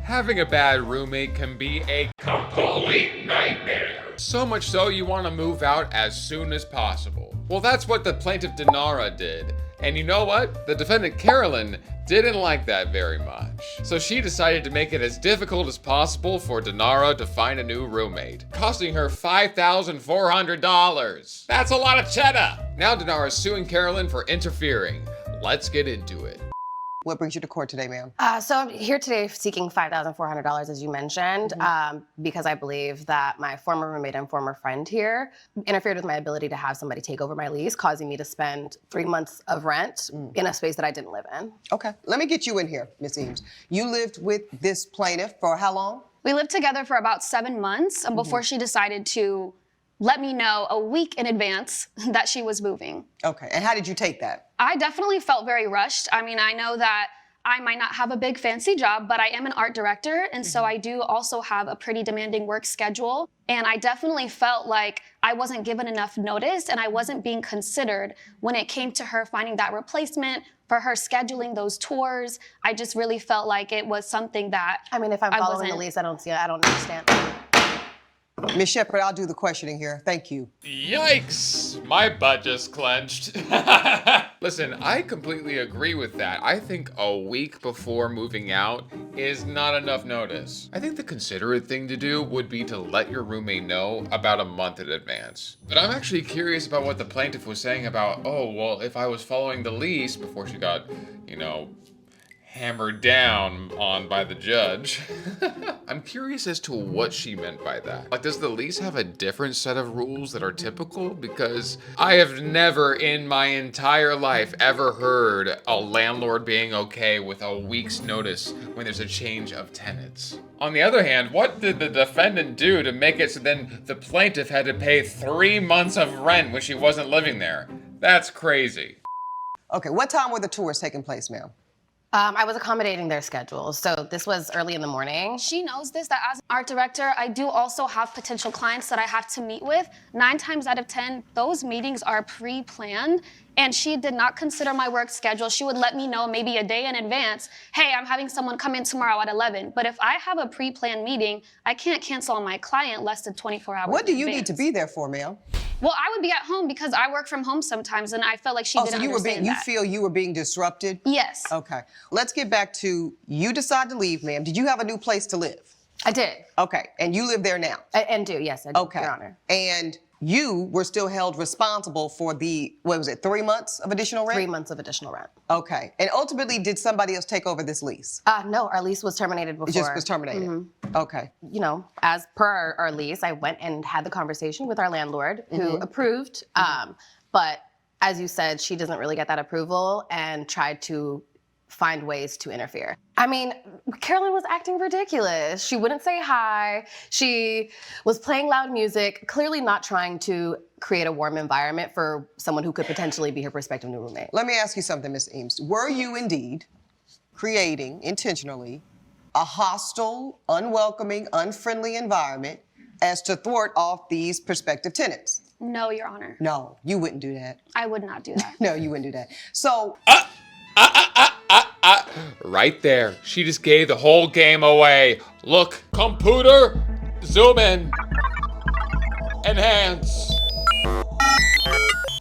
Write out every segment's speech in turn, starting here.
Having a bad roommate can be a complete nightmare. So much so you want to move out as soon as possible. Well, that's what the plaintiff Dinara did. And you know what? The defendant Carolyn didn't like that very much. So she decided to make it as difficult as possible for Dinara to find a new roommate, costing her $5,400. That's a lot of cheddar. Now Dinara is suing Carolyn for interfering. Let's get into it. What brings you to court today, ma'am? So I'm here today seeking $5,400, as you mentioned, because I believe that my former roommate and former friend here interfered with my ability to have somebody take over my lease, causing me to spend 3 months of rent in a space that I didn't live in. Okay, let me get you in here, Miss Eames. You lived with this plaintiff for how long? We lived together for about 7 months before she decided to let me know a week in advance that she was moving. Okay, and how did you take that? I definitely felt very rushed. I mean, I know that I might not have a big fancy job, but I am an art director, and so I do also have a pretty demanding work schedule. And I definitely felt like I wasn't given enough notice and I wasn't being considered when it came to her finding that replacement, for her scheduling those tours. I just really felt like it was something that I mean, if I'm following the lease, I don't understand. Ms. Shepard, I'll do the questioning here. Thank you. Yikes! My butt just clenched. Listen, I completely agree with that. I think a week before moving out is not enough notice. I think the considerate thing to do would be to let your roommate know about a month in advance. But I'm actually curious about what the plaintiff was saying about, oh, well, if I was following the lease before she got, hammered down on by the judge. I'm curious as to what she meant by that. Like, does the lease have a different set of rules that are typical? Because I have never in my entire life ever heard a landlord being okay with a week's notice when there's a change of tenants. On the other hand, what did the defendant do to make it so then the plaintiff had to pay 3 months of rent when she wasn't living there? That's crazy. Okay, what time were the tours taking place, ma'am? I was accommodating their schedules, so this was early in the morning. She knows this, that as an art director, I do also have potential clients that I have to meet with. 9 times out of 10, those meetings are pre-planned, and she did not consider my work schedule. She would let me know maybe a day in advance, hey, I'm having someone come in tomorrow at 11. But if I have a pre-planned meeting, I can't cancel on my client less than 24 hours What do you in need to advance. be there for, ma'am? Well, I would be at home because I work from home sometimes, and I felt like she didn't understand you that. feel you were being disrupted? Yes. Okay. Let's get back to, you decide to leave, ma'am. Did you have a new place to live? I did. Okay, and you live there now? And do, yes, I do, Okay. Your Honor. And you were still held responsible for the, 3 months of additional rent? 3 months of additional rent. Okay. And ultimately, did somebody else take over this lease? No, our lease was terminated before. It just was terminated? Okay. As per our lease, I went and had the conversation with our landlord who approved. But as you said, she doesn't really get that approval and tried to find ways to interfere. I mean, Carolyn was acting ridiculous. She wouldn't say hi. She was playing loud music, clearly not trying to create a warm environment for someone who could potentially be her prospective new roommate. Let me ask you something, Ms. Eames. Were you indeed creating, intentionally, a hostile, unwelcoming, unfriendly environment as to thwart off these prospective tenants? No, Your Honor. No, you wouldn't do that. I would not do that. No, you wouldn't do that. So, Right there. She just gave the whole game away. Look, computer, zoom in. Enhance.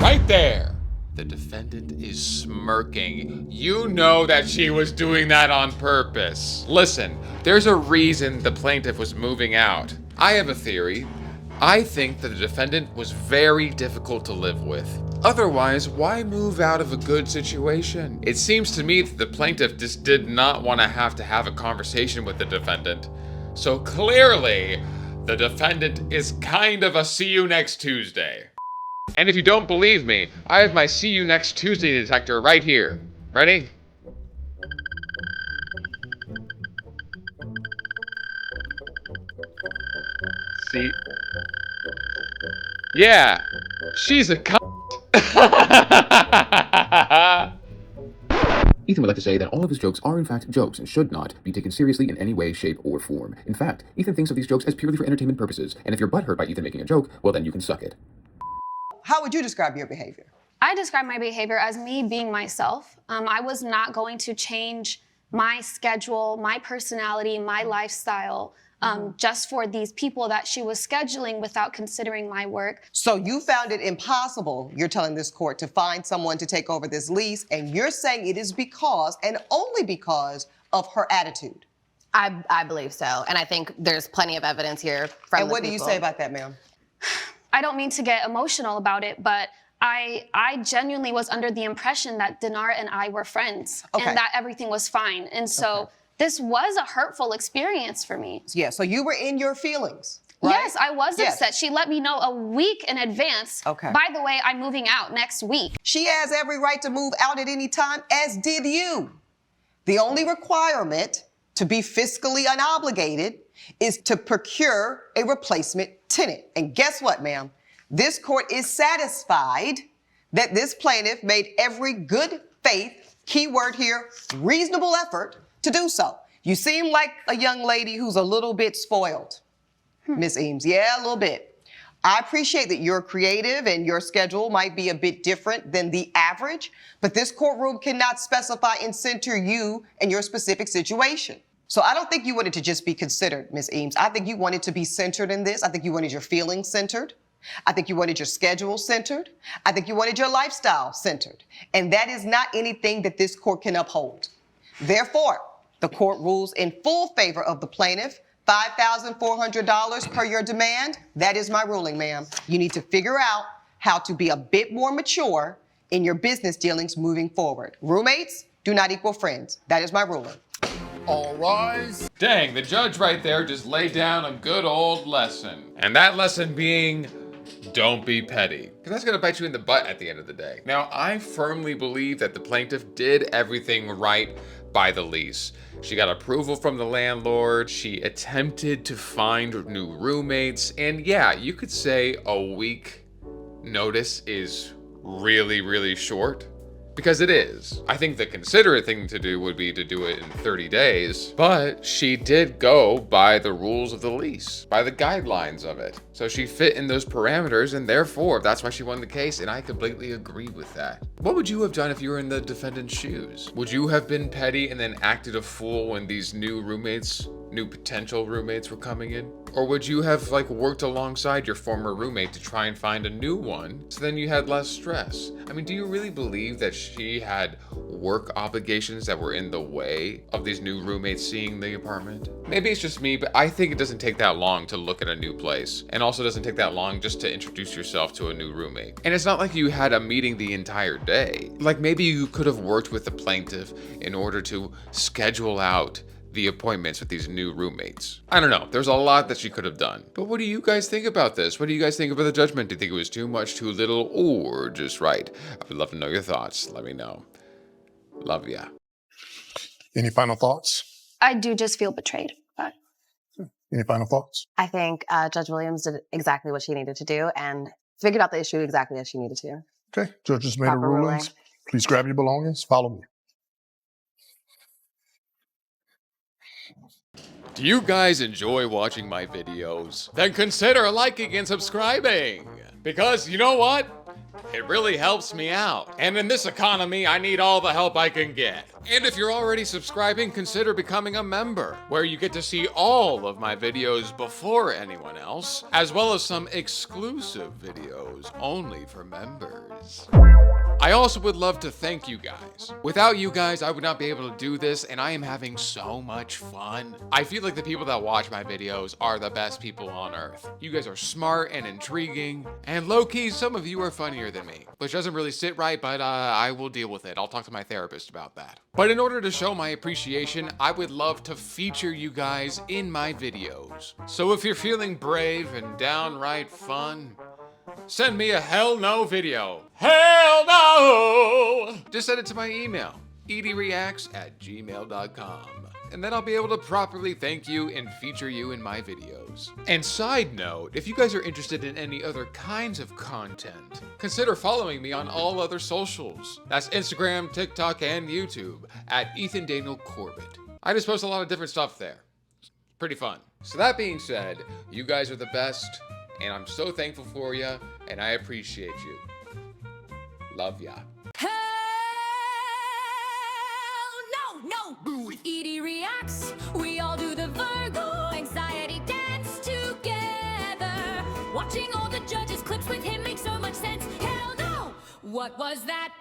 Right there. The defendant is smirking. You know that she was doing that on purpose. Listen, there's a reason the plaintiff was moving out. I have a theory. I think that the defendant was very difficult to live with. Otherwise, why move out of a good situation? It seems to me that the plaintiff just did not want to have a conversation with the defendant. So clearly, the defendant is kind of a see you next Tuesday. And if you don't believe me, I have my see you next Tuesday detector right here. Ready? See? Yeah, she's a cunt. Ethan would like to say that all of his jokes are in fact jokes and should not be taken seriously in any way, shape, or form. In fact, Ethan thinks of these jokes as purely for entertainment purposes, and if you're butthurt by Ethan making a joke, well then you can suck it. how would you describe your behavior? I describe my behavior as me being myself. I was not going to change my schedule, my personality, my lifestyle, just for these people that she was scheduling without considering my work. So you found it impossible, you're telling this court, to find someone to take over this lease, and you're saying it is because, and only because, of her attitude. I believe so. And I think there's plenty of evidence here from And the what do you people. say about that, ma'am? I don't mean to get emotional about it, but I genuinely was under the impression that Dinar and I were friends Okay. and that everything was fine. And so this was a hurtful experience for me. Yeah, so you were in your feelings, right? Yes, I was Yes. upset. She let me know a week in advance. Okay. By the way, I'm moving out next week. She has every right to move out at any time, as did you. The only requirement to be fiscally unobligated is to procure a replacement tenant. And guess what, ma'am? This court is satisfied that this plaintiff made every good faith, keyword here, reasonable effort to do so. You seem like a young lady who's a little bit spoiled, Miss Eames. Yeah, a little bit. I appreciate that you're creative and your schedule might be a bit different than the average, but this courtroom cannot specify and center you and your specific situation. So I don't think you wanted to just be considered, Miss Eames. I think you wanted to be centered in this. I think you wanted your feelings centered. I think you wanted your schedule centered. I think you wanted your lifestyle centered. And that is not anything that this court can uphold. Therefore, the court rules in full favor of the plaintiff, $5,400 per your demand. That is my ruling, ma'am. You need to figure out how to be a bit more mature in your business dealings moving forward. Roommates do not equal friends. That is my ruling. All rise. Dang, the judge right there just laid down a good old lesson. And that lesson being, don't be petty. Because that's gonna bite you in the butt at the end of the day. Now, I firmly believe that the plaintiff did everything right by the lease. She got approval from the landlord. She attempted to find new roommates. And yeah, you could say a week notice is really, really short. Because it is. I think the considerate thing to do would be to do it in 30 days, but she did go by the rules of the lease, by the guidelines of it. So she fit in those parameters, and therefore, that's why she won the case, and I completely agree with that. What would you have done if you were in the defendant's shoes? Would you have been petty and then acted a fool when these new potential roommates were coming in? Or would you have worked alongside your former roommate to try and find a new one so then you had less stress? I mean, do you really believe that she had work obligations that were in the way of these new roommates seeing the apartment? Maybe it's just me, but I think it doesn't take that long to look at a new place. And also doesn't take that long just to introduce yourself to a new roommate. And it's not like you had a meeting the entire day. Like maybe you could have worked with the plaintiff in order to schedule out the appointments with these new roommates. I don't know. There's a lot that she could have done. But what do you guys think about this? What do you guys think about the judgment? Do you think it was too much, too little, or just right? I would love to know your thoughts. Let me know. Love ya. Any final thoughts? I do just feel betrayed. But Any final thoughts? I think Judge Williams did exactly what she needed to do and figured out the issue exactly as she needed to. Okay, judges made a Proper ruling. ruling. Please grab your belongings. Follow me. Do you guys enjoy watching my videos? Then consider liking and subscribing. Because you know what? It really helps me out. And in this economy, I need all the help I can get. And if you're already subscribing, consider becoming a member, where you get to see all of my videos before anyone else, as well as some exclusive videos only for members. I also would love to thank you guys. Without you guys, I would not be able to do this, and I am having so much fun. I feel like the people that watch my videos are the best people on earth. You guys are smart and intriguing, and low-key, some of you are funnier than me, which doesn't really sit right, but I will deal with it. I'll talk to my therapist about that. But in order to show my appreciation, I would love to feature you guys in my videos. So if you're feeling brave and downright fun, send me a hell no video. Hell no! Just send it to my email, edreacts@gmail.com. And then I'll be able to properly thank you and feature you in my videos. And side note, if you guys are interested in any other kinds of content, consider following me on all other socials. That's Instagram, TikTok, and YouTube at Ethan Daniel Corbett. I just post a lot of different stuff there. It's pretty fun. So that being said, you guys are the best, and I'm so thankful for you, and I appreciate you. Love ya. Hell no, no, With Edie reacts, we all do the Virgo anxiety dance together. Watching all the judges' clips with him makes so much sense. Hell no! What was that?